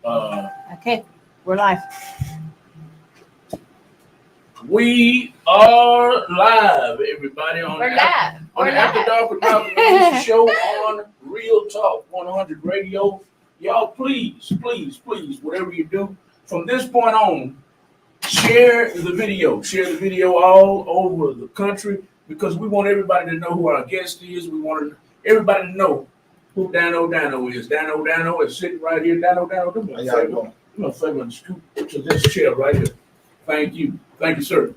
Okay, we're live. We are live, everybody, on We're the live. on We're the After live. Dark with Malcolm and Lisa show on Real Talk 100 Radio. Y'all, please, whatever you do from this point on, share the video. Share the video all over the country because we want everybody to know who our guest is. We want everybody to know who Dano is. Dano is sitting right here. Dano, do me a favor. Do me a favor and scoot to this chair right here. Thank you, sir.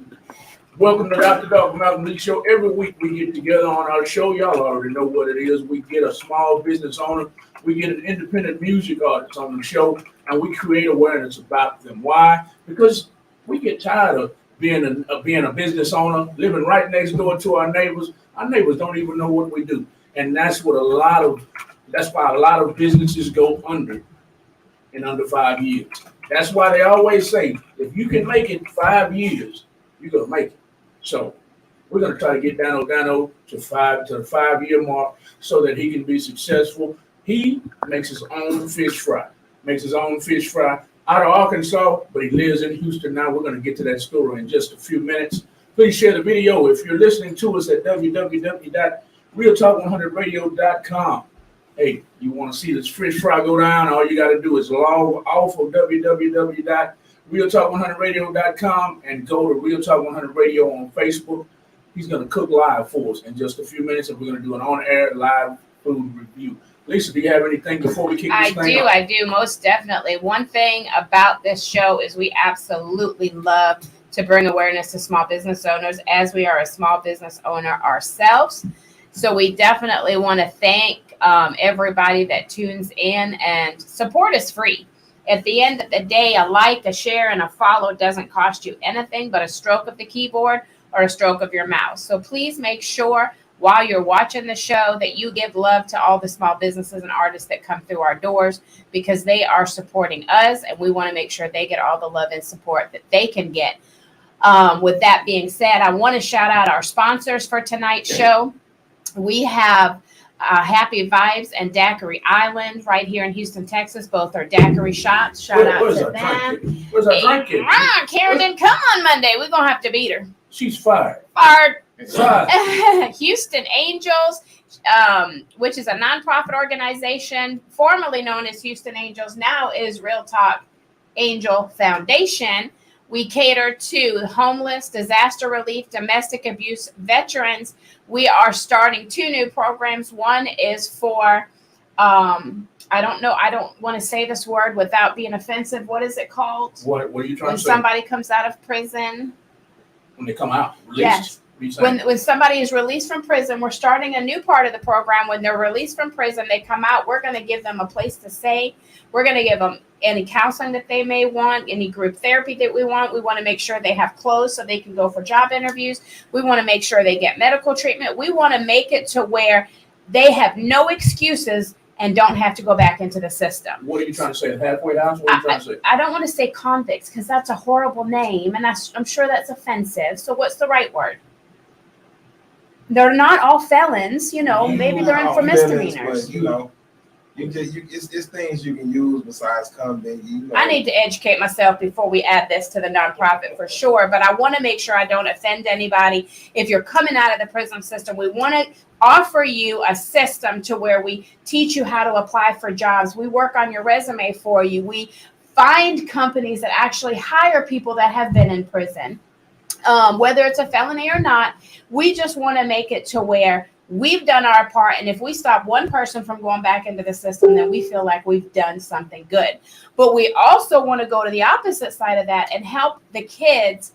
Welcome to Dr. Dog Malcolm Lee Show. Every week we get together on our show. Y'all already know what it is. We get a small business owner, we get an independent music artist on the show, and we create awareness about them. Why? Because we get tired of being a business owner, living right next door to our neighbors. Our neighbors don't even know what we do, and that's why a lot of businesses go under in under 5 years. That's why they always say, if you can make it 5 years, you're gonna make it. So we're gonna try to get Dano to the 5 year mark so that he can be successful. He makes his own fish fry. Out of Arkansas, but he lives in Houston now. We're gonna get to that story in just a few minutes. Please share the video if you're listening to us at www.realtalk100radio.com. Hey, you want to see this fish fry go down? All you got to do is log off of www.realtalk100radio.com and go to Real Talk 100 Radio on Facebook. He's going to cook live for us in just a few minutes, and we're going to do an on-air live food review. Lisa, do you have anything before we kick this thing off? I do, most definitely. One thing about this show is we absolutely love to bring awareness to small business owners, as we are a small business owner ourselves. So we definitely want to thank everybody that tunes in, and support is free. At the end of the day, a like, a share, and a follow doesn't cost you anything but a stroke of the keyboard or a stroke of your mouse. So please make sure while you're watching the show that you give love to all the small businesses and artists that come through our doors, because they are supporting us, and we want to make sure they get all the love and support that they can get. With that being said, I want to shout out our sponsors for tonight's show. We have Happy Vibes and Daiquiri Island right here in Houston, Texas. Both are daiquiri shops. Shout out to them. Where's our drink? Karen didn't come on Monday. We're going to have to beat her. She's fired. Houston Angels, which is a nonprofit organization formerly known as Houston Angels, now is Real Talk Angel Foundation. We cater to homeless, disaster relief, domestic abuse veterans. We are starting 2 new programs. One is for, I don't want to say this word without being offensive. What is it called? What are you trying when to say? When somebody comes out of prison. When they come out, released? Yes. When somebody is released from prison, we're starting a new part of the program. When they're released from prison, they come out, we're going to give them a place to stay. We're going to give them any counseling that they may want, any group therapy that we want. We want to make sure they have clothes so they can go for job interviews. We want to make sure they get medical treatment. We want to make it to where they have no excuses and don't have to go back into the system. What are you trying to say? Halfway house? What are you trying to say? I don't want to say convicts because that's a horrible name, and I'm sure that's offensive. So what's the right word? They're not all felons, maybe they're in for misdemeanors. But, it's things you can use besides convict. I need to educate myself before we add this to the nonprofit for sure, but I want to make sure I don't offend anybody. If you're coming out of the prison system, we want to offer you a system to where we teach you how to apply for jobs. We work on your resume for you. We find companies that actually hire people that have been in prison. Whether it's a felony or not, we just want to make it to where we've done our part. And if we stop one person from going back into the system, then we feel like we've done something good. But we also want to go to the opposite side of that and help the kids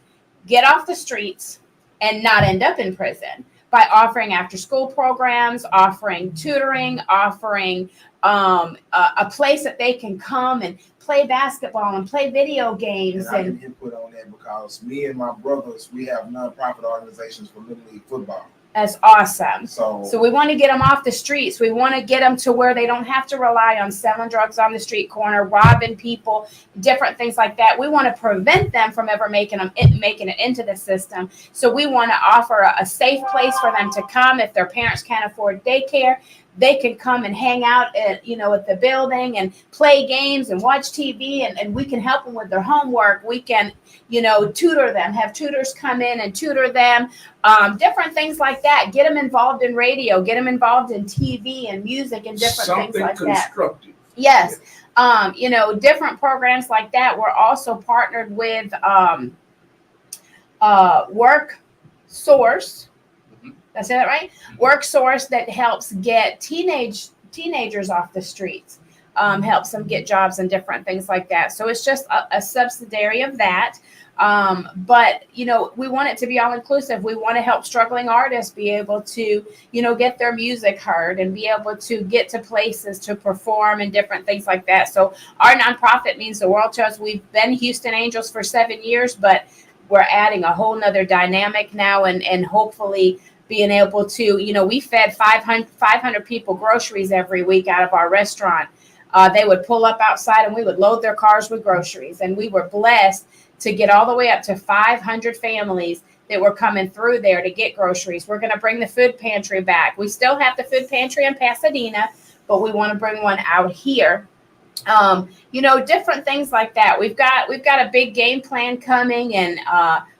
get off the streets and not end up in prison by offering after school programs, offering tutoring, offering a place that they can come and play basketball and play video games. And I can input on that because me and my brothers, we have nonprofit organizations for Little League football. That's awesome. So we want to get them off the streets. We want to get them to where they don't have to rely on selling drugs on the street corner, robbing people, different things like that. We want to prevent them from ever making it into the system. So we want to offer a safe place for them to come if their parents can't afford daycare. they can come and hang out at, at the building and play games and watch TV, and we can help them with their homework. We can, tutor them, have tutors come in and tutor them, different things like that. Get them involved in radio, get them involved in TV and music and different things like that. Constructive. Yes. Different programs like that. We're also partnered with Work Source. Did I say that right? Work Source, that helps get teenagers off the streets, helps them get jobs and different things like that. So it's just a subsidiary of that. But we want it to be all inclusive. We want to help struggling artists be able to, get their music heard and be able to get to places to perform and different things like that. So our nonprofit means the world to us. We've been Houston Angels for 7 years, but we're adding a whole nother dynamic now, and hopefully being able to, we fed 500 people groceries every week out of our restaurant. They would pull up outside and we would load their cars with groceries. And we were blessed to get all the way up to 500 families that were coming through there to get groceries. We're going to bring the food pantry back. We still have the food pantry in Pasadena, but we want to bring one out here. Different things like that. We've got a big game plan coming, and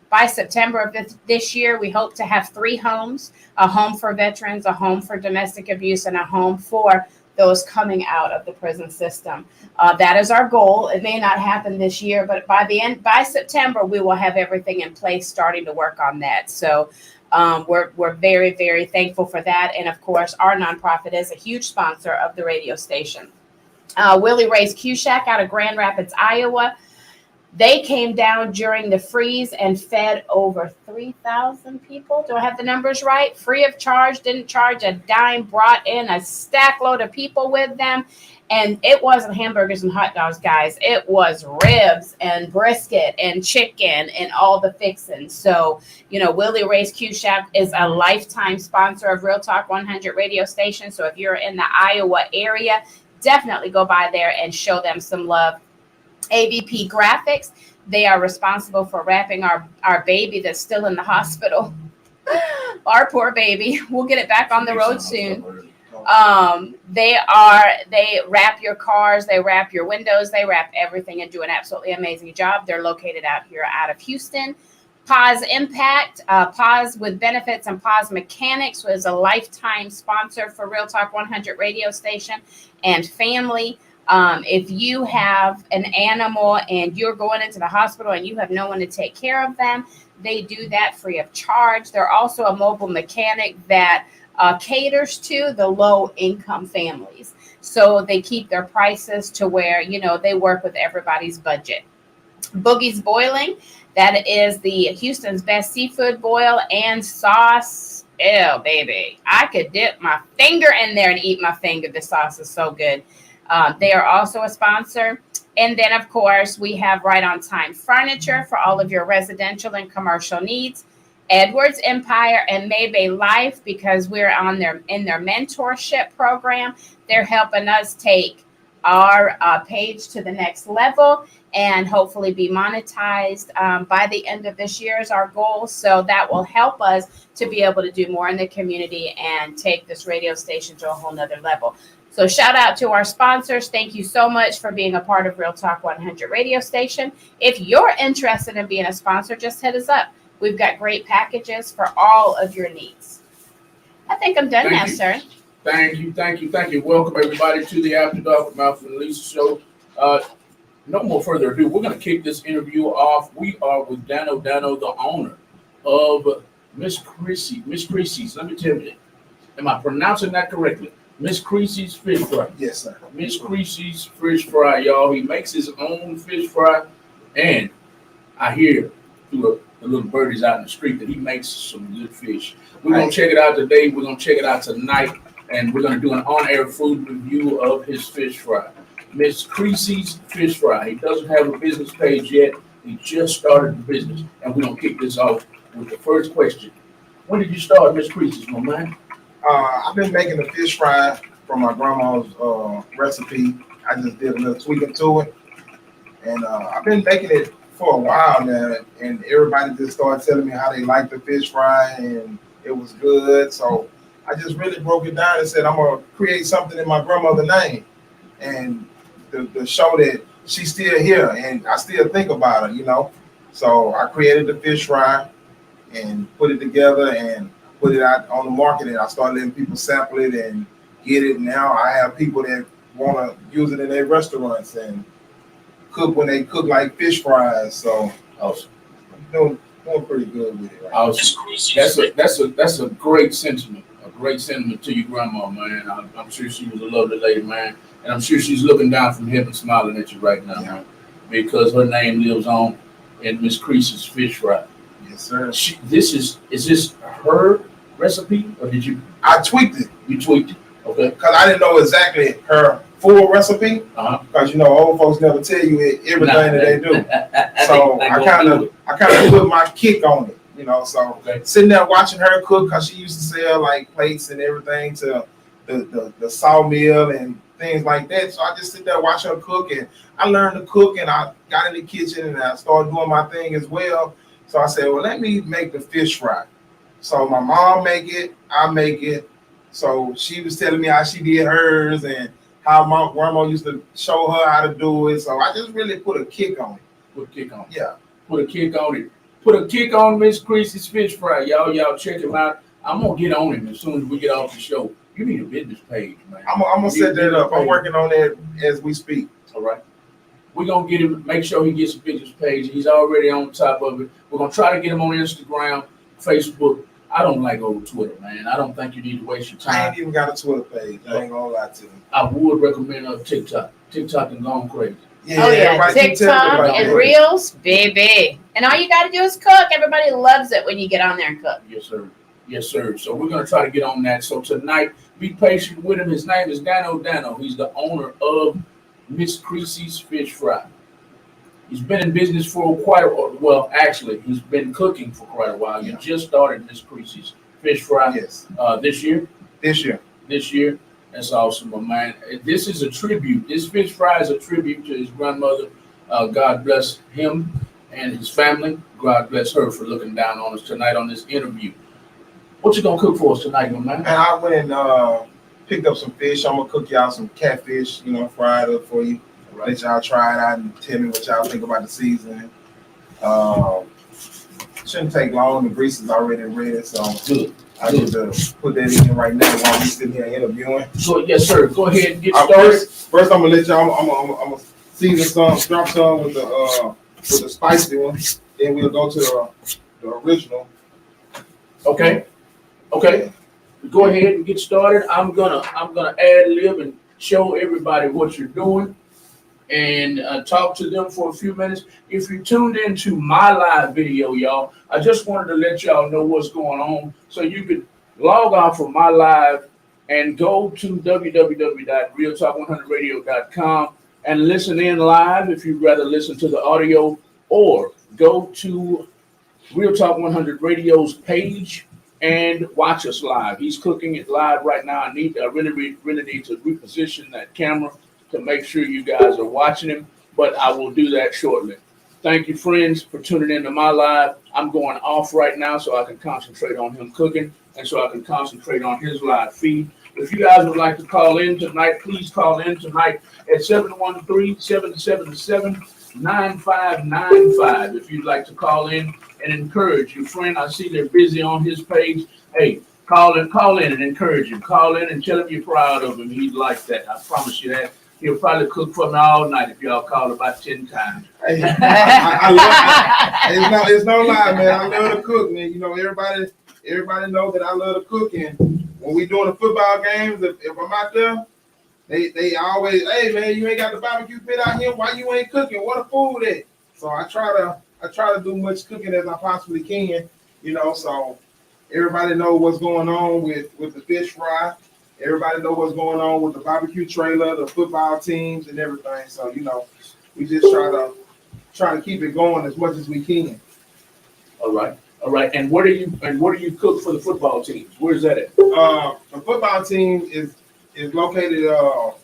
by September of this year, we hope to have 3 homes: a home for veterans, a home for domestic abuse, and a home for those coming out of the prison system. That is our goal. It may not happen this year, but by September, we will have everything in place, starting to work on that. So we're very, very thankful for that. And of course, our nonprofit is a huge sponsor of the radio station. Willie Ray's Q Shack out of Grand Rapids, Iowa. They came down during the freeze and fed over 3,000 people. Do I have the numbers right? Free of charge, didn't charge a dime, brought in a stack load of people with them. And it wasn't hamburgers and hot dogs, guys. It was ribs and brisket and chicken and all the fixings. So, Willie Ray's Q Shack is a lifetime sponsor of Real Talk 100 radio station. So if you're in the Iowa area, definitely go by there and show them some love. AVP Graphics, they are responsible for wrapping our baby that's still in the hospital. Our poor baby. We'll get it back on the road soon. They wrap your cars, they wrap your windows, they wrap everything, and do an absolutely amazing job. They're located out of Houston. Paz Impact, Paz with Benefits and Paz Mechanics was a lifetime sponsor for Real Talk 100 radio station and family. If you have an animal and you're going into the hospital and you have no one to take care of them, they do that free of charge. They're also a mobile mechanic that caters to the low income families. So they keep their prices to where, they work with everybody's budget. Boogie's Boiling, that is the Houston's best seafood boil and sauce. Ew, baby. I could dip my finger in there and eat my finger. The sauce is so good. They are also a sponsor. And then, of course, we have Right on Time Furniture for all of your residential and commercial needs. Edwards Empire and Maybay Life, because we're in their mentorship program. They're helping us take our page to the next level and hopefully be monetized by the end of this year is our goal. So that will help us to be able to do more in the community and take this radio station to a whole nother level. So shout out to our sponsors. Thank you so much for being a part of Real Talk 100 radio station. If you're interested in being a sponsor, just hit us up. We've got great packages for all of your needs. I think I'm done now, sir. Thank you. Welcome everybody to the After Dark with Malcolm and Lisa show. No more further ado. We're going to kick this interview off. We are with Dano, the owner of Miss Creasy's. Let me tell you, am I pronouncing that correctly? Miss Creasy's Fish Fry. Yes, sir. Miss Creasy's Fish Fry, y'all. He makes his own fish fry, and I hear through the little birdies out in the street that he makes some good fish. We're going to check it out today. We're going to check it out tonight, and we're going to do an on-air food review of his fish fry. Miss Creasy's Fish Fry. He doesn't have a business page yet. He just started the business, and we're going to kick this off with the first question. When did you start Miss Creasy's, my man? I've been making the fish fry from my grandma's recipe. I just did a little tweaking to it. And I've been making it for a while now. And everybody just started telling me how they like the fish fry and it was good. So I just really broke it down and said I'm gonna create something in my grandmother's name, and to show that she's still here and I still think about her, you know. So I created the fish fry and put it together and put it out on the market, and I started letting people sample it and get it. Now I have people that want to use it in their restaurants and cook when they cook like fish fries. So Awesome. I'm doing pretty good with it. Right? Awesome. That's a great sentiment. A great sentiment to your grandma, man. I'm sure she was a lovely lady, man, and I'm sure she's looking down from heaven, smiling at you right now, man, because her name lives on in Miss Creasy's fish fry. Yes, sir. Is this her recipe, or did you? I tweaked it. You tweaked it, okay? Because I didn't know exactly her full recipe. Because you know, old folks never tell you everything that they do. So I kind of put my kick on it, you know. So sitting there watching her cook, because she used to sell like plates and everything to the sawmill and things like that. So I just sit there watch her cook, and I learned to cook, and I got in the kitchen and I started doing my thing as well. So I said, well, let me make the fish fry. So my mom make it, I make it. So she was telling me how she did hers and how my grandma used to show her how to do it. So I just really put a kick on it. Put a kick on it. Yeah. Put a kick on it. Put a kick on Miss Creasy's fish fry. Y'all check him out. I'm gonna get on him as soon as we get off the show. You need a business page, man. I'm gonna set that up. I'm working on that as we speak. All right. We're gonna get him, make sure he gets a business page. He's already on top of it. We're gonna try to get him on Instagram, Facebook. I don't like old Twitter, man. I don't think you need to waste your I time. ain't even got a Twitter page. I ain't gonna lie to you. I would recommend TikTok. TikTok and gone crazy. Yeah, Oh yeah, TikTok and Reels, baby. And all you got to do is cook. Everybody loves it when you get on there and cook. Yes, sir. Yes, sir. So we're gonna try to get on that. So tonight, be patient with him. His name is Dano. He's the owner of Miss Creasy's Fish Fry. He's been in business for quite a while. Well, actually, he's been cooking for quite a while. You just started Miss Creasy's Fish Fry. Yes. This year. This year. That's awesome, my man. This is a tribute. This fish fry is a tribute to his grandmother. God bless him and his family. God bless her for looking down on us tonight on this interview. What you gonna cook for us tonight, my man? And I went and picked up some fish. I'm gonna cook y'all some catfish, you know, fried up for you. Right. Let y'all try it out and tell me what y'all think about the seasoning. Shouldn't take long. The grease is already ready, so good. I need to put that in right now while we sitting here interviewing. So yes, sir. Go ahead and get started. First, I'm gonna let y'all. I'm gonna season some, drop some with the spicy one. Then we'll go to the original. Okay. Go ahead and get started. I'm gonna ad lib and show everybody what you're doing, and talk to them for a few minutes. If you tuned into my live video, y'all, I just wanted to let y'all know what's going on, so you could log off of my live and go to www.realtalk100radio.com and listen in live if you'd rather listen to the audio, or go to Real Talk 100 Radio's page and watch us live. He's cooking it live right now. I really need to reposition that camera to make sure you guys are watching him, but I will do that shortly. Thank you, friends, for tuning into my live. I'm going off right now so I can concentrate on him cooking and so I can concentrate on his live feed. If you guys would like to call in tonight, please call in tonight at 713-777-9595. If you'd like to call in and encourage your friend, I see they're busy on his page. Hey, call in and encourage him. Call in and tell him you're proud of him. He'd like that. I promise you that. He'll probably cook for me all night if y'all call about 10 times. Hey, I love it. It's no lie, man. I love to cook, man. You know, everybody know that I love to cook. And when we doing the football games, if I'm out there, they always, hey man, you ain't got the barbecue pit out here. Why you ain't cooking? What a fool that. So I try to do much cooking as I possibly can. You know, so everybody know what's going on with the fish fry. Everybody know what's going on with the barbecue trailer, the football teams, and everything. So you know, we just try to keep it going as much as we can. All right. And what do you cook for the football teams? Where's that at? The football team is located on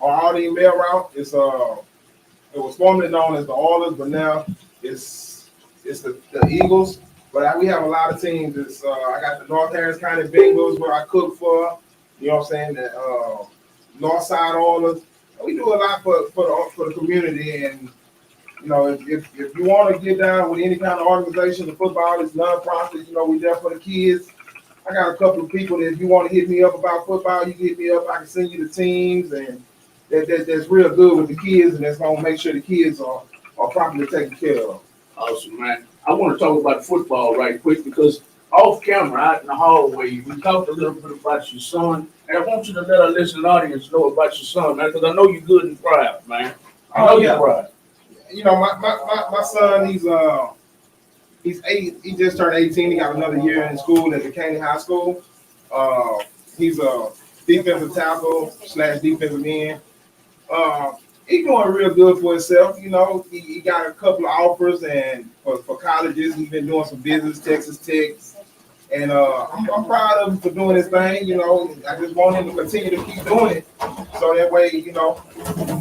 Aldine Mail Route. It was formerly known as the Oilers, but now it's the Eagles. But we have a lot of teams. It's, I got the North Harris County Bengals where I cook for. You know what I'm saying? The Northside Oilers. We do a lot for the community. And you know, if you want to get down with any kind of organization, the football is nonprofit. You know, we there for the kids. I got a couple of people that if you want to hit me up about football, you can hit me up. I can send you the teams, and that's real good with the kids, and that's gonna make sure the kids are properly taken care of. Awesome, man. I want to talk about football right quick because off camera, out in the hallway, we talked a little bit about your son, and I want you to let our listening audience know about your son, man, because I know you're good and proud, man. I know you're proud. You know, my son, he's 8. He just turned 18. He got another year in school at Duquesne High School. He's a defensive tackle / defensive end. He's doing real good for himself. You know, he got a couple of offers and for colleges. He's been doing some business, Texas Tech. And I'm proud of him for doing his thing. You know, I just want him to continue to keep doing it. So that way, you know,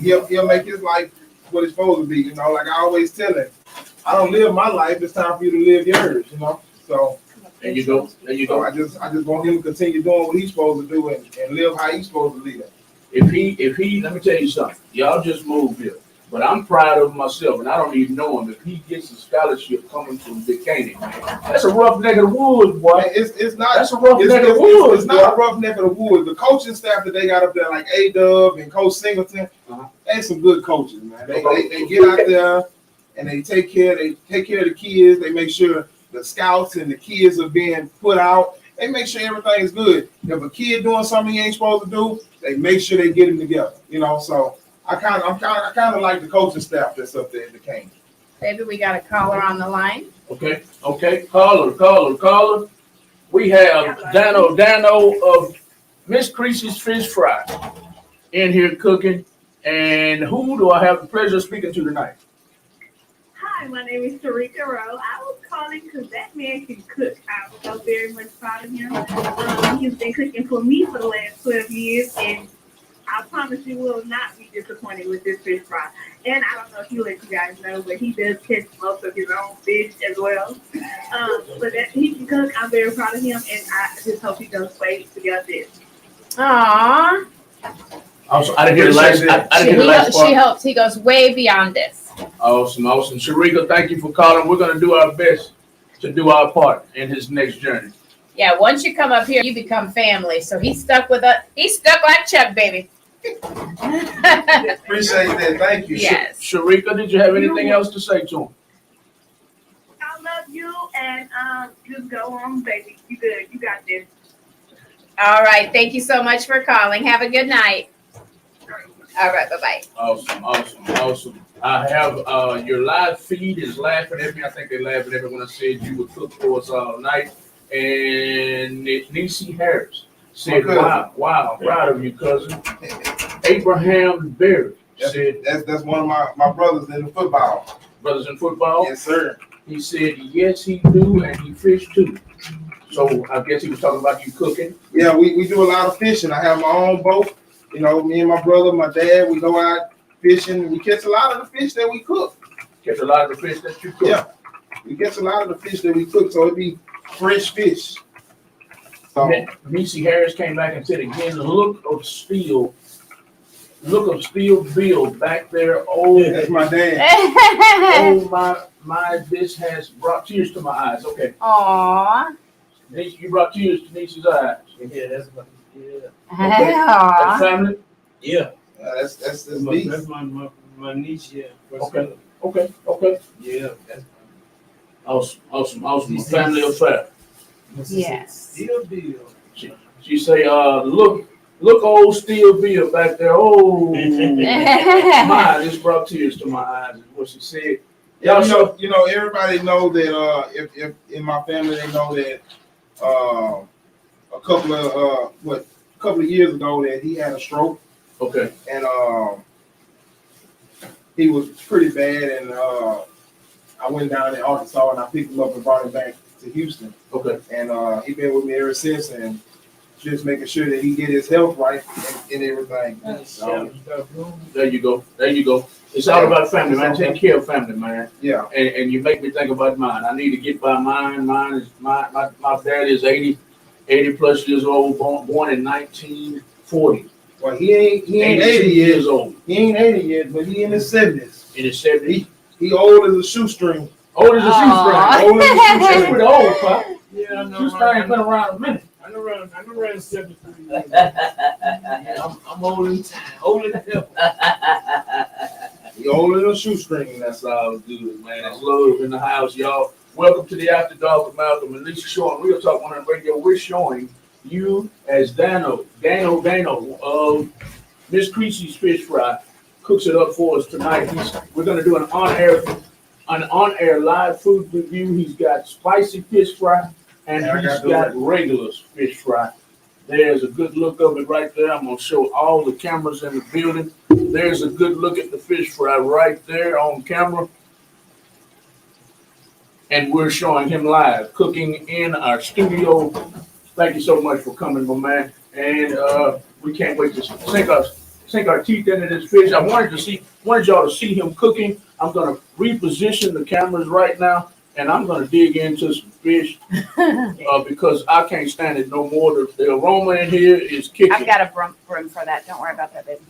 he'll make his life what it's supposed to be. You know, like I always tell him, I don't live my life. It's time for you to live yours, you know. So there you go. There you go. I just want him to continue doing what he's supposed to do and live how he's supposed to live. If he, let me tell you something. Y'all just moved here, but I'm proud of myself, and I don't even know him. If he gets a scholarship coming from Duquesne, that's a rough neck of the woods, boy. It's not. That's a rough neck of the woods. It's not a rough neck of the woods. The coaching staff that they got up there, like A-Dub and Coach Singleton, they some good coaches, man. They get out there and they take care of the kids. They make sure the scouts and the kids are being put out. They make sure everything is good. If a kid doing something he ain't supposed to do, they make sure they get him together. You know, so I kind of like the coaching staff that's up there in Duquesne. Baby, we got a caller on the line. Okay. Caller. We have Dano of Miss Creasy's Fish Fry in here cooking. And who do I have the pleasure of speaking to tonight? Hi, my name is Sharika Rowe. I was calling because that man can cook. I was so very much proud of him. He's been cooking for me for the last 12 years, and I promise you will not be disappointed with this fish fry. And I don't know if he let you guys know, but he does catch most of his own fish as well. But that he can cook. I'm very proud of him, and I just hope he does way to get this. Aww. Also, I didn't hear the last part. She hopes he goes way beyond this. Awesome. Sharika, thank you for calling. We're going to do our best to do our part in his next journey. Yeah, once you come up here, you become family. So he's stuck with us. He's stuck like Chuck, baby. Appreciate that. Thank you. Yes. Sharika, did you have anything else to say to him? I love you, and just go on, baby. You good. You got this. All right. Thank you so much for calling. Have a good night. All right. Bye-bye. Awesome. I have your live feed is laughing at me. I think they're laughing at me when I said you would cook for us all night. And Niecy Harris said, wow, proud of you, cousin. Abraham Berry said, that's one of my brothers in the football. Brothers in football? Yes, sir. He said, yes, he do, and he fish too. So I guess he was talking about you cooking. Yeah, we do a lot of fishing. I have my own boat. You know, me and my brother, my dad, we go out fishing, and we catch a lot of the fish that we cook. Catch a lot of the fish that you cook? Yeah, we catch a lot of the fish that we cook, so it be fresh fish. So Niecy Harris came back and said again, look of steel Bill back there. Oh, that's my dad. Oh my, this has brought tears to my eyes. Okay. Aww. You brought tears to Niecy's eyes. Yeah, that's my That's family? Yeah. That's That's my niece, yeah. Okay. Yeah, that's Awesome. Family affair. Yes. Still Bill. She say, look old Steel Bill back there. Oh my, this brought tears to my eyes is what she said. Yeah, you know, everybody know that if in my family they know that a couple of years ago that he had a stroke. Okay. And he was pretty bad, and I went down to Arkansas and I picked him up and brought him back to Houston. Okay. And he been with me ever since, and just making sure that he get his health right and everything. So, There you go. It's all about family, man. Take care of family, man. Yeah. And you make me think about mine. I need to get by mine. Mine is my dad is 80 plus years old, born in 1940. Well, he ain't 80 years old. He ain't 80 yet, but he in his 70s. In his 70s. He old as a shoestring. Old as a Aw. shoestring. Old as a shoestring. That's pretty old, Pop. Yeah, I know. Shoestring been around a minute. I know around 73 years. I'm old in time. Old in hell. He old as a shoestring. That's all good, man. It's love in the house, y'all. Welcome to the After Dark with Malcolm and Lisa Show on Real Talk 100 Radio. We're showing you as Dano of Miss Creasy's Fish Fry cooks it up for us tonight. We're going to do an on-air live food review. He's got spicy fish fry and he's got regular fish fry. There's a good look of it right there. I'm going to show all the cameras in the building. There's a good look at the fish fry right there on camera. And we're showing him live cooking in our studio. Thank you so much for coming, my man. And we can't wait to sink our teeth into this fish. I wanted y'all to see him cooking. I'm going to reposition the cameras right now, and I'm going to dig into some fish because I can't stand it no more. The aroma in here is kicking. I've got a broom for that. Don't worry about that, baby.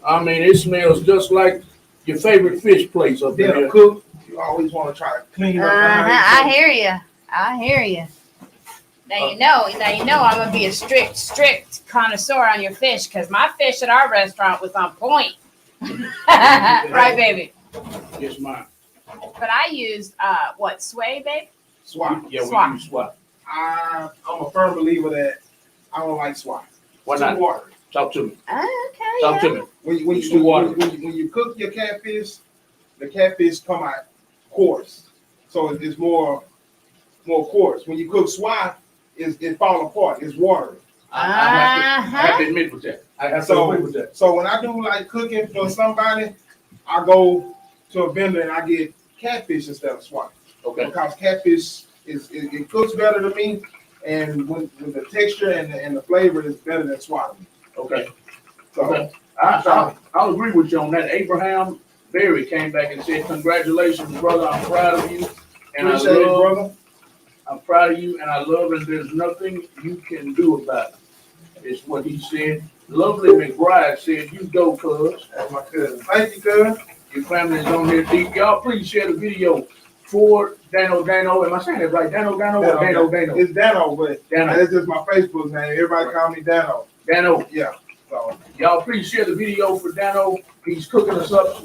I mean, it smells just like your favorite fish place up Then there. a cook, you always want to try to clean up. I hear you. Now you know I'm gonna be a strict connoisseur on your fish because my fish at our restaurant was on point. Right, baby? Yes, ma'am. But I used sway, babe? Swap. Yeah, we Swap. use swap. I'm a firm believer that I don't like swap. Why Too not? watery. Talk to me. Okay. Talk to me. When It's too watery. when you cook your catfish, the catfish come out coarse, so it's more coarse. When you cook swap, it fall apart. It's watery. I have to admit with that. I have to agree with that. So when I do like cooking for somebody, I go to a vendor and I get catfish instead of swap. Okay. Because catfish it cooks better to me, and with the texture and the flavor is better than swap. Okay. So Okay. I'll agree with you on that. Abraham Berry came back and said, "Congratulations, brother. I'm proud of you, and appreciate it, brother. I'm proud of you, and I love it. There's nothing you can do about it." Is what he said. Lovely McBride said, "You go, cuz." That's my cousin. Thank you, cousin. Your family is on there deep. Y'all, please share the video for Dano. Am I saying it right? Dano or Dano? It's Dano, but Dano. that's just my Facebook name. Everybody call me Dano. Dano. Yeah. So Y'all, please share the video for Dano. He's cooking us up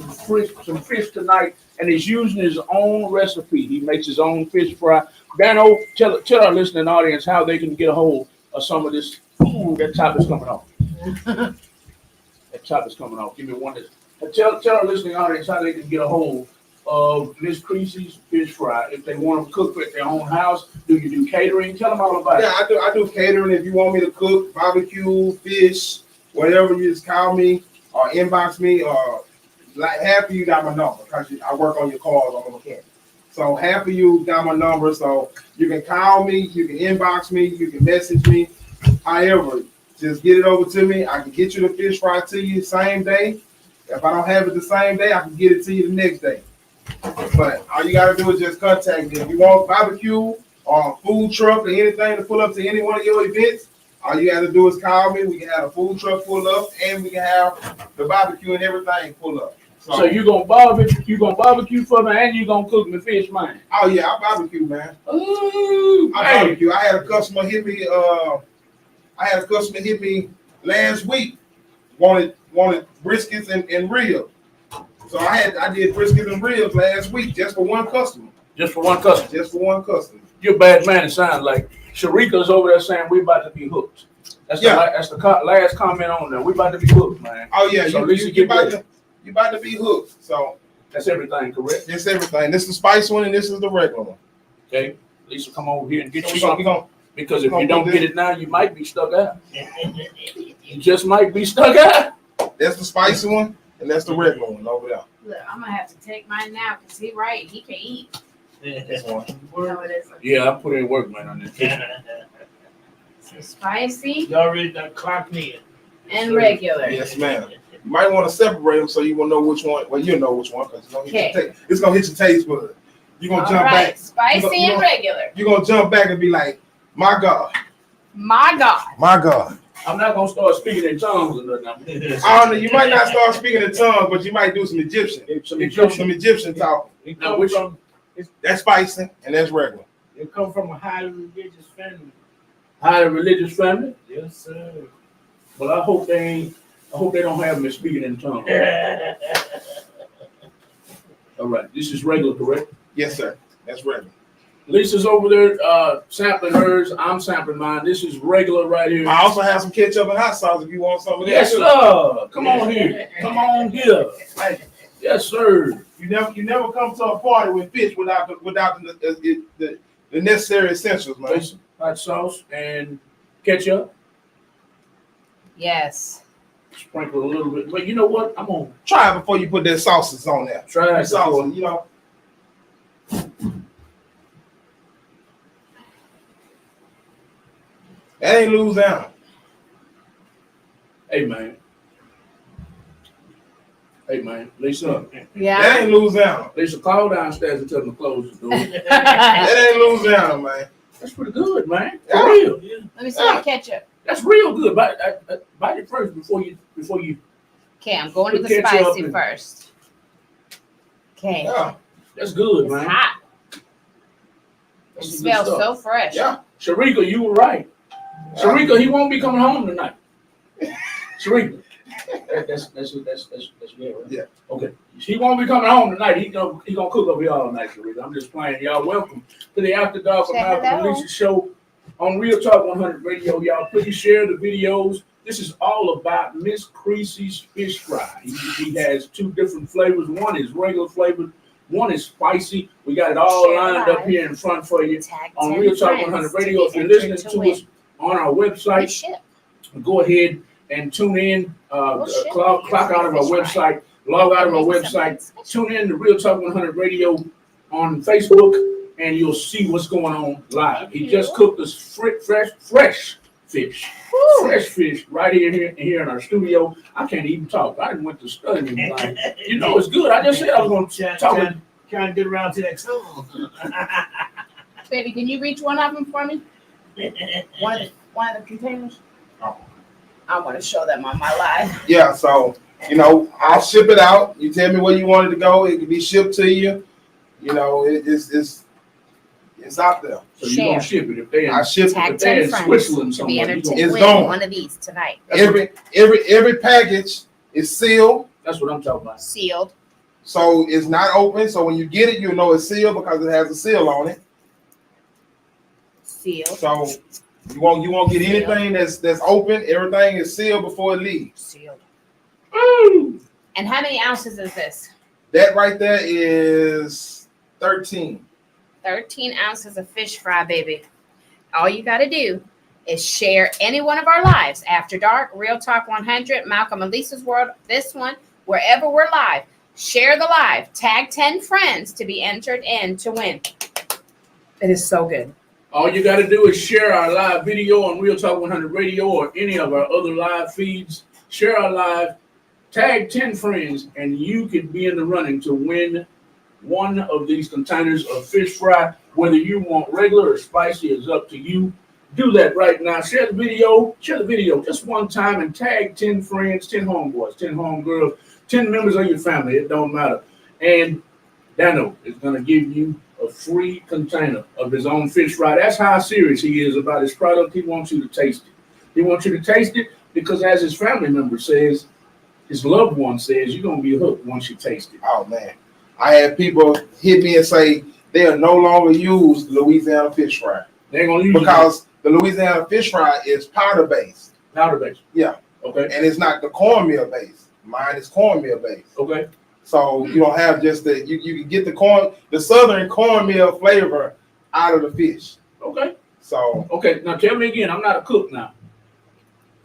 some fish tonight, and he's using his own recipe. He makes his own fish fry. Dano, tell our listening audience how they can get a hold of some of this. Ooh, that top is coming off. That top is coming off. Give me one. Tell our listening audience how they can get a hold of Miss Creasy's Fish Fry if they want to cook at their own house. Do you do catering? Tell them all about it. yeah, I do catering. If you want me to cook barbecue, fish, whatever, you just call me or inbox me, or like half of you got my number because I work on your calls on the mechanic. So half of you got my number, so you can call me, you can inbox me, you can message me. However, just get it over to me. I can get you the fish fry to you same day. If I don't have it the same day, I can get it to you the next day. But all you gotta do is just contact me. If you want barbecue or a food truck or anything to pull up to any one of your events, all you gotta do is call me. We can have a food truck pull up, and we can have the barbecue and everything pull up. So you gonna barbecue for me, and you gonna cook me fish, man. Oh yeah, I barbecue, man. Ooh, I barbecue. I had a customer hit me. Last week. Wanted briskets and ribs. So I did briskets and ribs last week just for one customer. Just for one customer. Just for one customer. You're a bad man. It sounds like Sharika's over there saying we about to be hooked. That's the last comment on there. We about to be hooked, man. Oh yeah, So you about to be hooked. So that's everything, correct? it's everything. This is the spice one and this is the regular one. Okay, Lisa, come over here and get you We something. gonna Because if you don't get it now, you might be stuck out. You just might be stuck out. that's the spicy one and that's the regular one over there. Look, I'm gonna have to take mine now because he can eat. This one. No, it isn't. Yeah, I put in work, man, on this. So spicy You already done clocked me in. and regular. Yes, ma'am. You might want to separate them so you will know which one. Well, you know which one because Okay. it's gonna hit your taste bud. You're gonna All jump right, back. spicy You and know- regular. You're gonna jump back and be like, my God, My God. my God. I'm not gonna start speaking in tongues or nothing. I don't know. You might not start speaking in tongues, but you might do some Egyptian. Some You do some Egyptian talk. It Now, come which- from That's spicy and that's regular. it come from a highly religious family. highly religious family. Yes, sir. Well, I hope they don't have me speaking in tongues. All right, this is regular, correct? Yes, sir. That's regular. Lisa's over there sampling hers. I'm sampling mine. This is regular right here. I also have some ketchup and hot sauce if you want some of that. Yes, sir. Come on here. Come on here. Yes, sir. You never come to a party with fish without the necessary essentials, man. Lisa, hot sauce and ketchup. Yes. Sprinkle a little bit. But you know what? I'm gonna Try it before you put that sauces on there. try That it. sauce, you know. That ain't Louisiana. Hey man. Hey man. Lisa. Yeah. That ain't Louisiana. Lisa, call downstairs and tell them to close the door. That ain't Louisiana, man. That's pretty good, man. For Yeah. real. Let me see that ketchup. That's real good. Bite it first before you. Okay, I'm going to Put the ketchup spicy in. first. Okay. Yeah, That's good, It's man. hot. It That's some good smells stuff. so fresh. yeah. Sharika, you were right. Sharika, he won't be coming home tonight. Sharika. That's yeah, right? Yeah. Okay. He won't be coming home tonight. He gonna cook over here all night, Sharika. I'm just playing. Y'all welcome to the After Dark with Say Malcolm and hello. Lisa show on Real Talk 100 Radio. Y'all please share the videos. This is all about Miss Creasy's fish fry. He has two different flavors. One is regular flavored. One is spicy. We got it all Share lined up live. here in front for you Tag on 10 Real Talk friends 100 to Radio. be If you're entered listening to win. us on our We website, ship. go ahead and tune in. We'll ship Clock you out of our fish fry. website. Log out of our Make website. something Tune in to Real Talk 100 Radio on Facebook, and you'll see what's going on live. He just cooked us fresh fish. Woo. Fresh fish right here in our studio. I can't even talk. I didn't went to study. Like, you know, it's good. I just said I was going to talk. Trying to get around to that song. Baby, can you reach one of them for me? One of the containers? Oh. I want to show them on my live. Yeah, so you know, I'll ship it out. You tell me where you want it to go. It can be shipped to you. You know, it's out there. So you're going to ship it. If they I ship it. Tag if they're 10 in friends Switzerland to be somewhere, entered you to gonna- It's win gone. one of these tonight. Every package is sealed, That's what I'm talking about. Sealed. so it's not open. So when you get it, you know it's sealed because it has a seal on it. Sealed. So you won't get anything that's open. Everything is sealed before it leaves. Sealed. Mm. And how many ounces is this? That right there is 13. 13 ounces of fish fry, baby. All you got to do is share any one of our lives. After Dark, Real Talk 100, Malcolm and Lisa's World, this one, wherever we're live. Share the live. Tag 10 friends to be entered in to win. It is so good. All you got to do is share our live video on Real Talk 100 Radio or any of our other live feeds. Share our live, tag 10 friends, and you can be in the running to win one of these containers of fish fry. Whether you want regular or spicy is up to you. Do that right now. Share the video just one time and tag 10 friends, 10 homeboys, 10 homegirls, 10 members of your family. It don't matter. And Dano is going to give you a free container of his own fish fry. That's how serious he is about his product. He wants you to taste it. He wants you to taste it because, as his family member says, his loved one says, you're going to be hooked once you taste it. Oh man, I had people hit me and say they'll no longer use Louisiana fish fry They're going to use because the Louisiana fish fry is powder based. powder base. Yeah. Okay. And it's not the cornmeal based. Mine is cornmeal based. Okay. So you don't have just you can get the southern cornmeal flavor out of the fish. Okay. So Okay. Now tell me again. I'm not a cook now.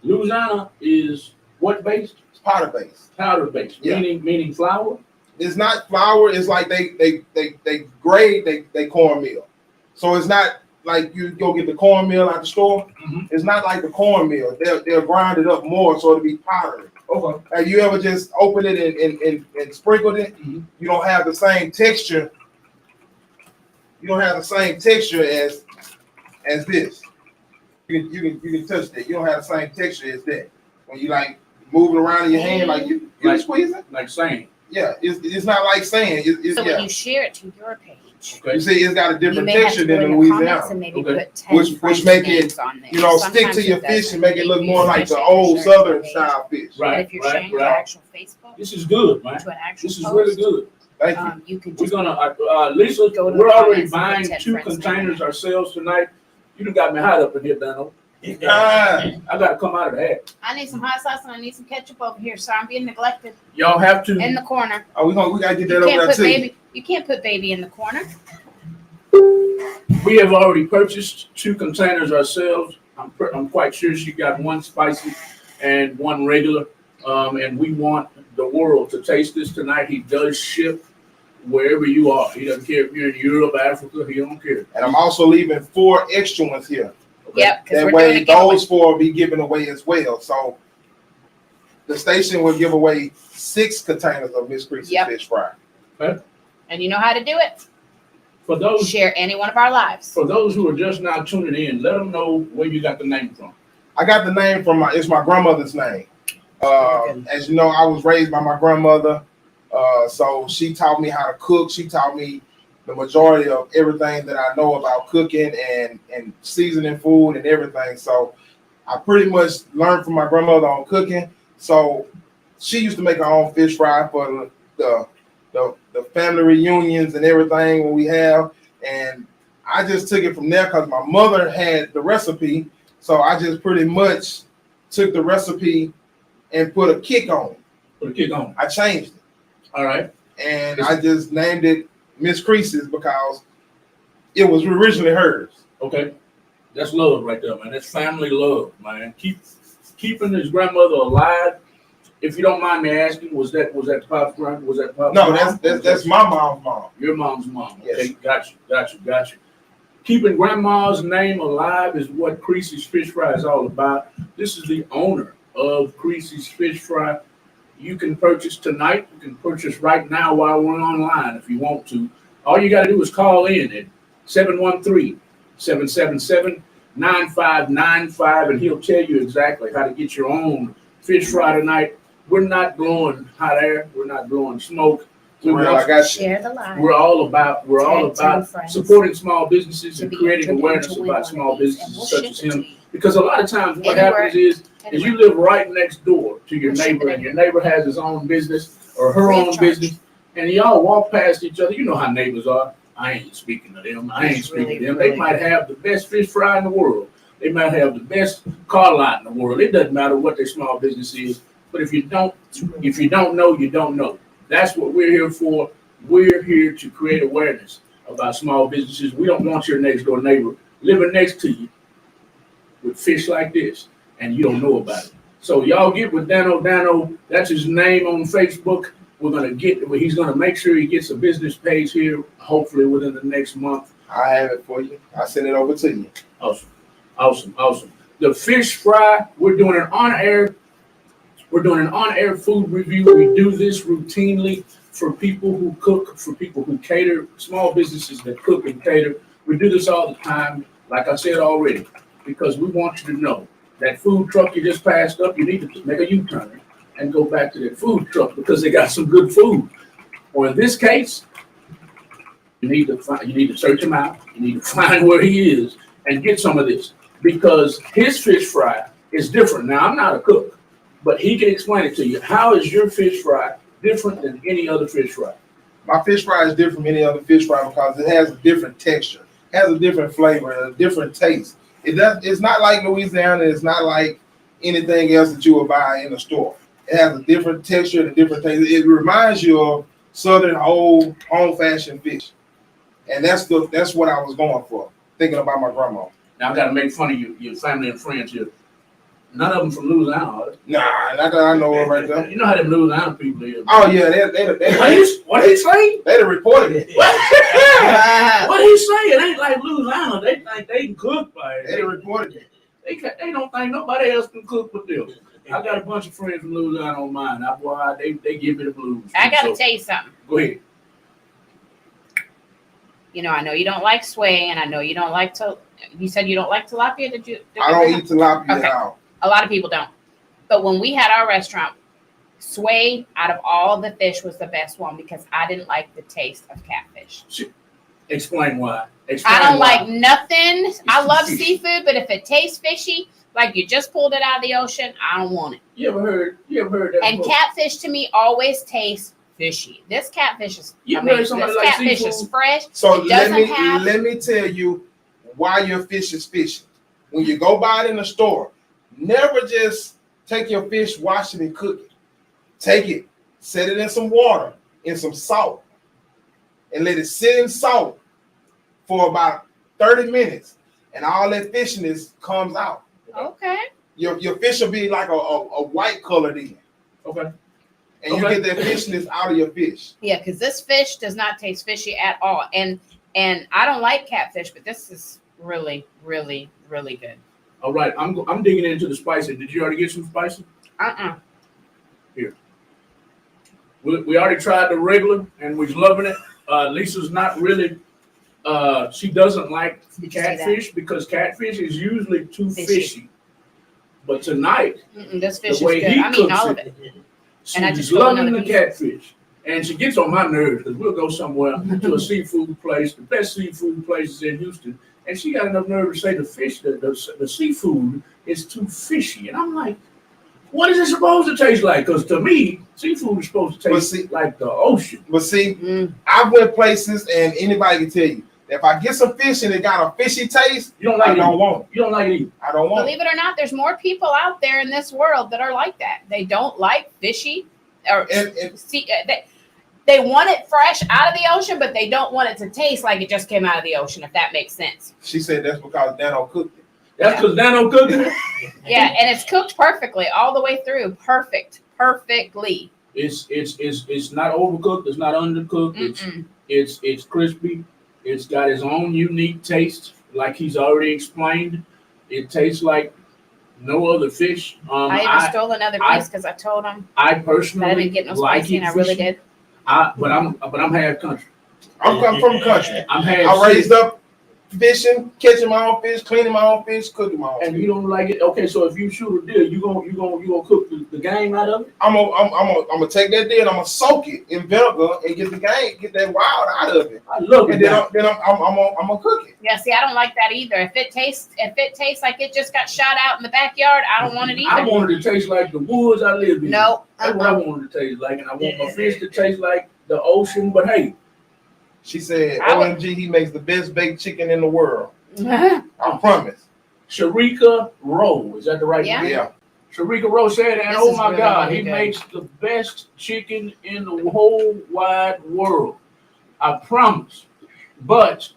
Louisiana is what based? it's powder based. Powder based. Yeah. Meaning flour. It's not flour. It's like they grade they cornmeal. So it's not like you go get the cornmeal at the store. Mhm. It's not like the cornmeal. They'll grind it up more so it'll be powdery. Okay. Have you ever just opened it and sprinkled it? Mhm. You don't have the same texture. You don't have the same texture as this. You can touch that. You don't have the same texture as that. When you like move it around in your hand, like you Like- squeeze it. Like saying, Yeah, it's not like saying. It's So yeah. when you share it to your page, okay. You see, it's got a you different may have texture to go than in in the comments Louisiana. and maybe Okay. put 10 Which friends' make it, names on there. You know, stick Sometimes to your it fish doesn't. and make it look Maybe more you like share the it old to your southern page. style fish. But Right, if you're right, sharing your right. actual Facebook This is good, man. to an actual This is post, really good. Thank you. you can We're just gonna, Lisa, Go to we're the already comments and buying put 10 2 friends' containers names. ourselves tonight. You done got me hot up in here, Dano. Ah, I gotta come out of that. I need some hot sauce and I need some ketchup over here, so I'm being neglected Y'all have to. in the corner. we gotta get You that over can't there put too. baby. You can't put baby in the corner. We have already purchased 2 containers ourselves. I'm quite sure she got 1 spicy and 1 regular. And we want the world to taste this tonight. He does ship wherever you are. He doesn't care if you're in Europe, Africa. He don't care. And I'm also leaving 4 extra ones here. Okay? Yep, because That we're doing way, a giveaway. those 4 will be given away as well. So the station will give away 6 containers of Miss Creasy's Yep. fish fry. And you know how to do it. For those Share any one of our lives. For those who are just now tuning in, let them know where you got the name from. I got the name from it's my grandmother's name. As you know, I was raised by my grandmother. So she taught me how to cook. She taught me the majority of everything that I know about cooking and seasoning food and everything. So I pretty much learned from my grandmother on cooking. So she used to make her own fish fry for the family reunions and everything when we have. And I just took it from there because my mother had the recipe. So I just pretty much took the recipe and put a kick on it. Put a kick on. I changed it. All right. And I just named it Miss Creasy's because it was originally hers. Okay. That's love right there, man. That's family love, man. Keeping his grandmother alive. If you don't mind me asking, was that Pop's grandma? Was that Pop's No, mom? that's my mom's mom. Your mom's mom. Yes. Okay, got you. Keeping grandma's name alive is what Creasy's Fish Fry is all about. This is the owner of Creasy's Fish Fry. You can purchase tonight. You can purchase right now while we're online if you want to. All you got to do is call in at 713-777-9595, and he'll tell you exactly how to get your own fish fry tonight. We're not blowing hot air. We're not blowing smoke. Well, I got you. Share the live. We're all about Tag 10 friends supporting small businesses to and be creating entered awareness into about one small of these, and businesses we'll such ship as it to him. you. Because a lot of times what Anywhere. happens is Anywhere. you live right next door to your We'll ship neighbor, it and your neighbor has his own business or her Free of own charge. business, and y'all walk past each other. You know how neighbors are. I ain't speaking to them. I ain't It's speaking really, to them. really They might have the best fish fry in the world. They might have the best car lot in the world. It doesn't matter what their small business is. But if you don't know, you don't know. That's what we're here for. We're here to create awareness about small businesses. We don't want your next door neighbor living next to you with fish like this, and you don't know about it. So y'all get with Dano. Dano, that's his name on Facebook. He's gonna make sure he gets a business page here, hopefully within the next month. I have it for you. I'll send it over to you. Awesome. The fish fry, we're doing an on-air food review. We do this routinely for people who cook, for people who cater, small businesses that cook and cater. We do this all the time, like I said already, because we want you to know that food truck you just passed up, you need to make a U-turn and go back to that food truck because they got some good food. Or in this case, you need to search him out. You need to find where he is and get some of this because his fish fry is different. Now, I'm not a cook, but he can explain it to you. How is your fish fry different than any other fish fry? My fish fry is different from any other fish fry because it has a different texture, has a different flavor, and a different taste. It's not like Louisiana. It's not like anything else that you will buy in the store. It has a different texture and a different taste. It reminds you of Southern old home-fashioned fish, and that's what I was going for, thinking about my grandma. Now, I got to make fun of your family and friends here. None of them from Louisiana, are they? Nah, not that I know of right there. You know how them Louisiana people is. Oh yeah, they What did he say? they reported it. What he saying? It ain't like Louisiana. They think they can cook. Like, They reported it. they don't think nobody else can cook but them. I got a bunch of friends from Louisiana on mine. They give me the blues. I gotta So, tell you something. go ahead. You know, I know you don't like sway, and I know you don't like to. You said you don't like tilapia. Did you? I don't eat tilapia Okay. at all. A lot of people don't. But when we had our restaurant, sway out of all the fish was the best one because I didn't like the taste of catfish. Explain why. Explain I don't why. like nothing. I too love fishy. seafood, but if it tastes fishy, like you just pulled it out of the ocean, I don't want it. You ever heard that? And before? catfish to me always tastes fishy. This catfish is You I ever heard mean, somebody this like catfish seafood? is fresh. So It doesn't have- let me tell you why your fish is fishy. When you go buy it in the store, never just take your fish, wash it, and cook it. Take it, set it in some water, in some salt, and let it sit in salt for about 30 minutes, and all that fishiness comes out. Okay. Your fish will be like a white color then, Okay. and you Okay. get that fishiness out of your fish. Yeah, because this fish does not taste fishy at all. And I don't like catfish, but this is really, really, really good. All right. I'm digging into the spicy. Did you already get some spicy? We already tried the regular and we're loving it. Lisa's not really. She doesn't like Did you see that? catfish because catfish is usually too Fishy. fishy. But tonight, This fish is the way good. he I'm eating cooks all it, of it. And I she's just throw loving another the piece. catfish. And she gets on my nerves because we'll go somewhere to a seafood place, the best seafood places in Houston. And she got enough nerve to say the seafood is too fishy. And I'm like, what is it supposed to taste like? Because to me, seafood is supposed to But taste see- like the ocean. But see, Mm. I've went places, and anybody can tell you that if I get some fish and it got a fishy taste, You don't I like it. don't want it. You don't like it either. I don't want it. Believe it or not, there's more people out there in this world that are like that. They don't like fishy or And they want it fresh out of the ocean, but they don't want it to taste like it just came out of the ocean, if that makes sense. she said that's because Dano cooked it. That's because Dano cooking it. Yeah, and it's cooked perfectly all the way through. Perfectly. It's not overcooked. It's not undercooked. Mm-mm. It's crispy. It's got its own unique taste, like he's already explained. It tastes like no other fish. I even stole another I- piece because I told them I that I personally didn't get no like spicy, it and I really fishy. did. But I'm half country. I'm coming from the country. I'm half. I raised up fishing, catching my own fish, cleaning my own fish, cooking my own And fish. you don't like it. Okay, so if you shoot a deer, you gonna cook the game out of it. I'm gonna take that deal, I'm gonna soak it in vinegar and get that wild out of it. I love it. And then I'm gonna cook it. Yeah, see, I don't like that either. If it tastes like it just got shot out in the backyard, I don't want it I either. wanted to taste like the woods I live in. No. That's what I wanted to taste like, and I want my fish to taste like the ocean. But hey, She said, I would- OMG, he makes the best baked chicken in the world. Uh-uh. I promise. Sharika Rowe, is that the right Yeah. name? Yeah. Sharika Rowe said, and This oh is my really, God, really he good. makes the best chicken in the whole wide world. I promise. But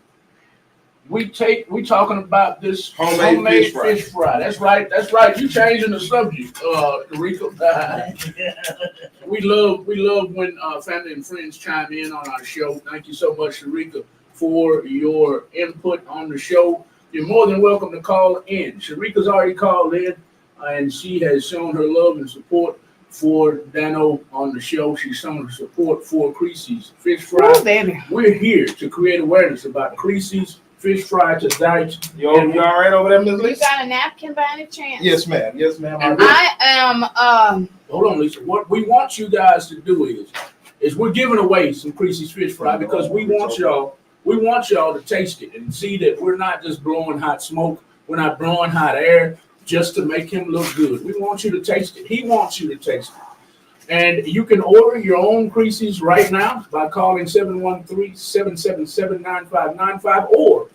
we talking about this Homemade homemade fish fry. fish fry. That's right. You changing the subject, Sharika. We love when family and friends chime in on our show. Thank you so much, Sharika, for your input on the show. You're more than welcome to call in. Sharika's already called in, and she has shown her love and support for Dano on the show. She's shown her support for Creasy's Fish Fry. Ooh, baby. We're here to create awareness about Creasy's Fish Fry tonight. You all right over there, Miss You Lisa? got a napkin by any chance? Yes, ma'am. Yes, ma'am. I And do. I am. Hold on, Lisa. What we want you guys to do is we're giving away some Creasy's Fish Fry because we want y'all to taste it and see that we're not just blowing hot smoke. We're not blowing hot air just to make him look good. We want you to taste it. He wants you to taste it. And you can order your own Creasy's right now by calling 713-777-9595, or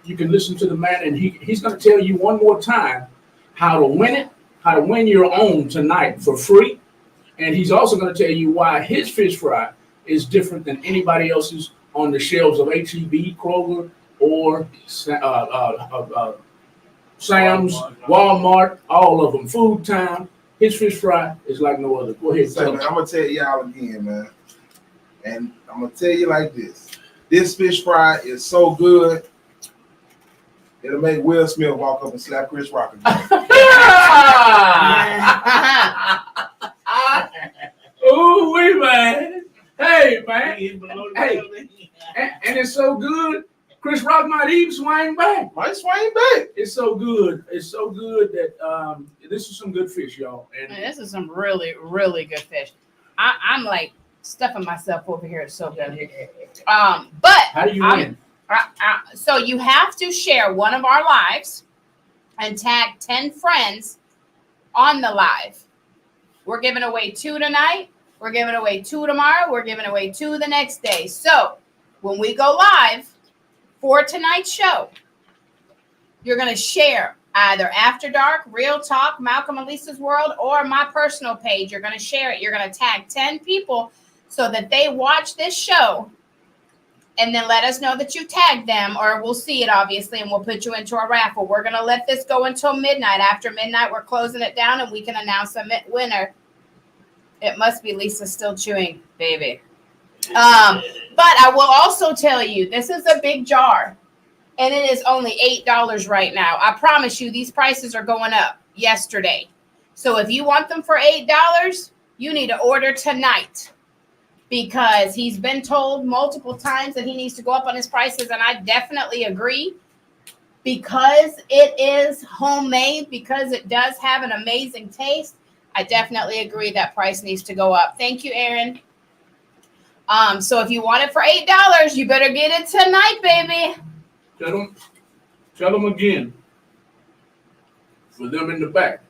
you can listen to the man and he's going to tell you one more time how to win it, how to win your own tonight for free. And he's also going to tell you why his fish fry is different than anybody else's on the shelves of H-E-B, Kroger, or Sam's, Walmart, all of them. Food Town. His fish fry is like no other. Go ahead, So, tell man, them. I'm gonna tell y'all again, man. And I'm gonna tell you like this This fish fry is so good. It'll make Will Smith walk up and slap Chris Rock again. Oh, wait, man. Hey, man. Hey. And it's so good. Chris Rock might even swing back. Might swing back. It's so good. It's so good that this is some good fish, y'all. And this is some really, really good fish. I'm like stuffing myself over here. It's so good. But how do you win? So you have to share one of our lives and tag 10 friends on the live. We're giving away 2 tonight. We're giving away 2 tomorrow. We're giving away 2 the next day. So when we go live for tonight's show, you're going to share either After Dark, Real Talk, Malcolm and Lisa's World, or my personal page. You're going to share it. You're going to tag 10 people so that they watch this show. And then let us know that you tagged them, or we'll see it, obviously, and we'll put you into a raffle. We're going to let this go until midnight. After midnight, we're closing it down, and we can announce a winner. It must be Lisa still chewing, baby. But I will also tell you, this is a big jar, and it is only $8 right now. I promise you, these prices are going up yesterday. So if you want them for $8, you need to order tonight, because he's been told multiple times that he needs to go up on his prices, and I definitely agree. Because it is homemade, because it does have an amazing taste, I definitely agree that price needs to go up. Thank you, Aaron. So if you want it for $8, you better get it tonight, baby. Tell them again, for them in the back,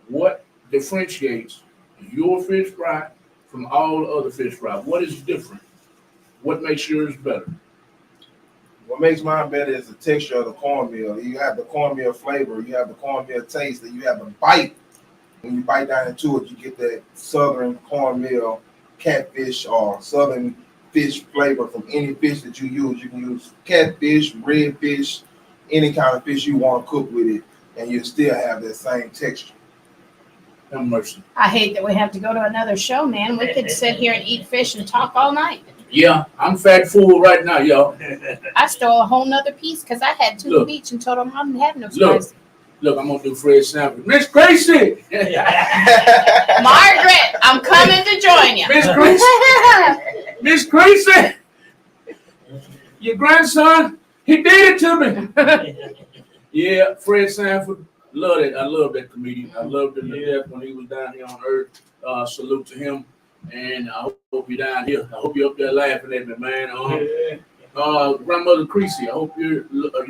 what differentiates your fish fry from all the other fish fry? What is different? What makes yours better? What makes mine better is the texture of the cornmeal. You have the cornmeal flavor, you have the cornmeal taste, and you have the bite. When you bite down into it, you get that southern cornmeal catfish or southern fish flavor from any fish that you use. You can use catfish, redfish, any kind of fish you want to cook with it, and you still have that same texture. Have mercy. I hate that we have to go to another show, man. We could sit here and eat fish and talk all night. Yeah, I'm fat full right now, y'all. I stole a whole nother piece because I had 2 of each and told them I didn't have no spice. Look, I'm going to do Fred Sanford. Miss Gracie! Margaret, I'm coming to join you. Miss Gracie! Miss Gracie! Your grandson, he did it to me. Yeah, Fred Sanford. Love it. I love that comedian. I loved him to death when he was down here on Earth. Salute to him. And I hope you're down here. I hope you're up there laughing at me, man. Grandmother Creasy, I hope you're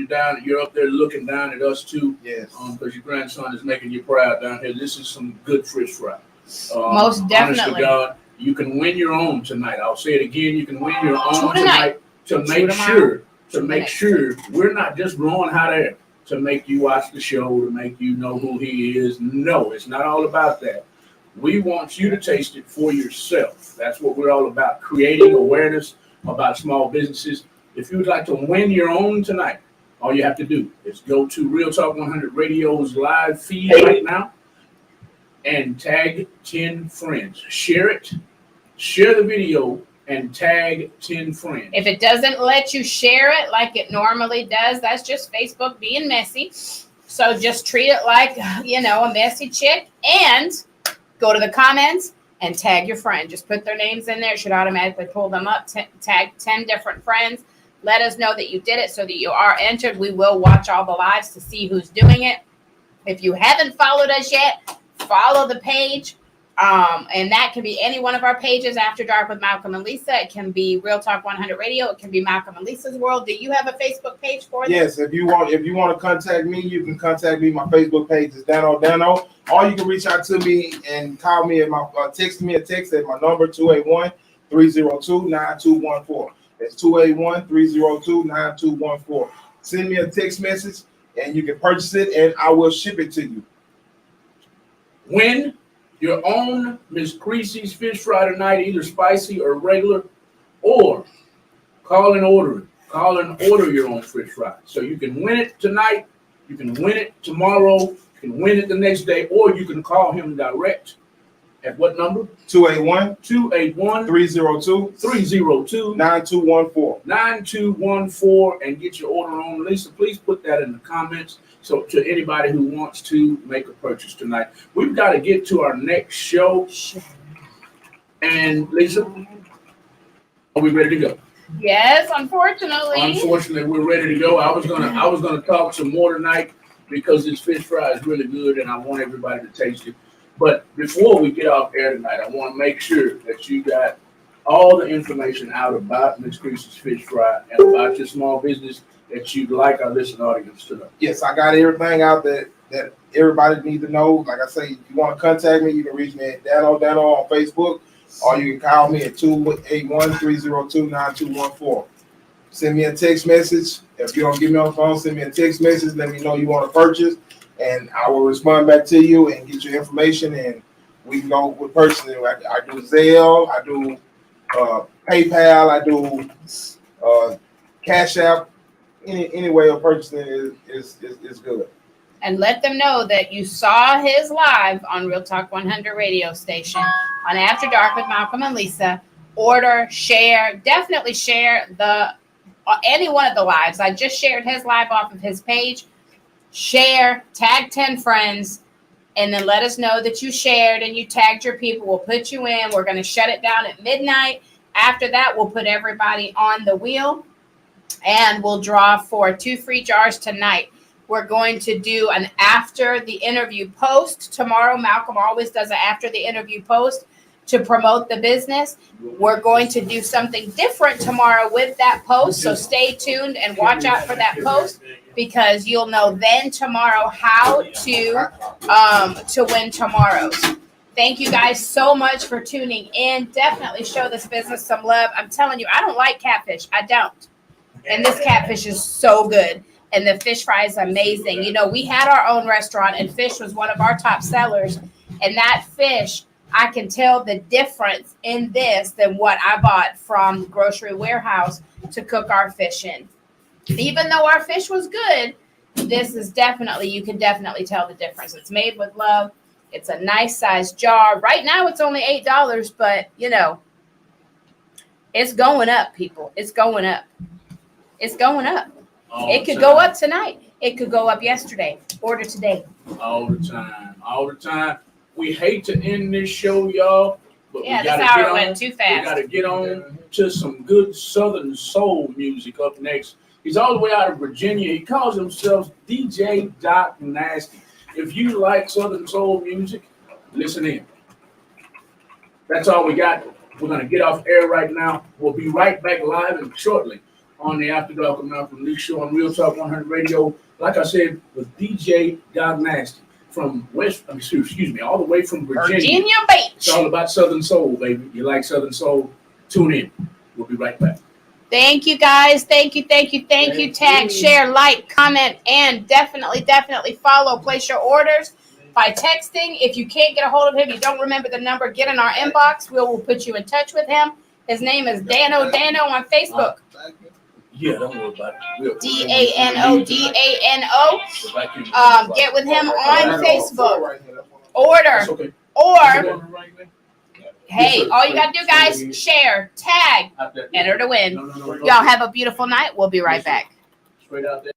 down. You're up there looking down at us too. Yes. Because your grandson is making you proud down here. This is some good fish fry. Most definitely. Honest to God, you can win your own tonight. I'll say it again. You can win your own tonight to make sure we're not just blowing hot air to make you watch the show, to make you know who he is. No, it's not all about that. We want you to taste it for yourself. That's what we're all about, creating awareness about small businesses. If you would like to win your own tonight, all you have to do is go to Real Talk 100 Radio's live feed right now and tag 10 friends. Share it, share the video, and tag 10 friends. If it doesn't let you share it like it normally does, that's just Facebook being messy. So just treat it like, a messy chick, and go to the comments and tag your friend. Just put their names in there. It should automatically pull them up. Tag 10 different friends. Let us know that you did it so that you are entered. We will watch all the lives to see who's doing it. If you haven't followed us yet, follow the page. And that can be any one of our pages, After Dark with Malcolm and Lisa. It can be Real Talk 100 Radio. It can be Malcolm and Lisa's World. Do you have a Facebook page for them? Yes, if you want to contact me, you can contact me. My Facebook page is Dano. Or you can reach out to me and call me at my text me a text at my number 281-302-9214. That's 281-302-9214. Send me a text message and you can purchase it and I will ship it to you. Win your own Miss Creasy's fish fry tonight, either spicy or regular, or call and order it. Call and order your own fish fry. So you can win it tonight, you can win it tomorrow, you can win it the next day, or you can call him direct At what number? 281-302-9214. 281-302-9214. And get your order on. Lisa, please put that in the comments. So to anybody who wants to make a purchase tonight, we've got to get to our next show. And Lisa, are we ready to go? Yes, unfortunately. Unfortunately, we're ready to go. I was gonna talk some more tonight because this fish fry is really good and I want everybody to taste it. But before we get off air tonight, I want to make sure that you got all the information out about Miss Creasy's Fish Fry and about your small business that you'd like our listening audience to know. Yes, I got everything out that everybody needs to know. Like I say, if you want to contact me, you can reach me at Dano on Facebook, or you can call me at 281-302-9214. Send me a text message. If you don't get me on the phone, send me a text message. Let me know you want to purchase, and I will respond back to you and get your information, and we can go with purchasing. I do Zelle, I do PayPal, I do Cash App. Any way of purchasing is good. And let them know that you saw his live on Real Talk 100 radio station on After Dark with Malcolm and Lisa. Order, share, definitely share any one of the lives. I just shared his live off of his page. Share, tag 10 friends, and then let us know that you shared and you tagged your people. We'll put you in. We're going to shut it down at midnight. After that, we'll put everybody on the wheel, and we'll draw for 2 free jars tonight. We're going to do an after the interview post tomorrow. Malcolm always does an after the interview post to promote the business. We're going to do something different tomorrow with that post. So stay tuned and watch out for that post, because you'll know then tomorrow how to win tomorrow's. Thank you guys so much for tuning in. Definitely show this business some love. I'm telling you, I don't like catfish. I don't. And this catfish is so good. And the fish fry is amazing. You know, we had our own restaurant and fish was one of our top sellers. And that fish, I can tell the difference in this than what I bought from Grocery Warehouse to cook our fish in. Even though our fish was good, this is definitely, you can definitely tell the difference. It's made with love. It's a nice size jar. Right now it's only $8, but you know, it's going up, people. It's going up. It's going up. It could go up tonight. It could go up yesterday. Order today. All the time. All the time. We hate to end this show, y'all, but Yeah, we this gotta hour get went on. too We fast. gotta get on to some good Southern soul music up next. He's all the way out of Virginia. He calls himself DJ Doc Nasty. If you like Southern soul music, listen in. That's all we got. We're gonna get off air right now. We'll be right back live and shortly on the After Dark with Malcolm Lee show on Real Talk 100 Radio. Like I said, with DJ Doc Nasty from all the way from Virginia. Virginia Beach. It's all about Southern soul, baby. You like Southern soul? Tune in. We'll be right back. Thank you, guys. Thank you. Tag, share, like, comment, and definitely follow. Place your orders by texting. If you can't get a hold of him, you don't remember the number, get in our inbox. We'll put you in touch with him. His name is Dano on Facebook. Yeah, don't worry about it. DANO. Get with him on Facebook. Order. That's okay. Or, hey, all you got to do, guys, share, tag, enter to win. No. Y'all have a beautiful night. We'll be right back. Straight out there.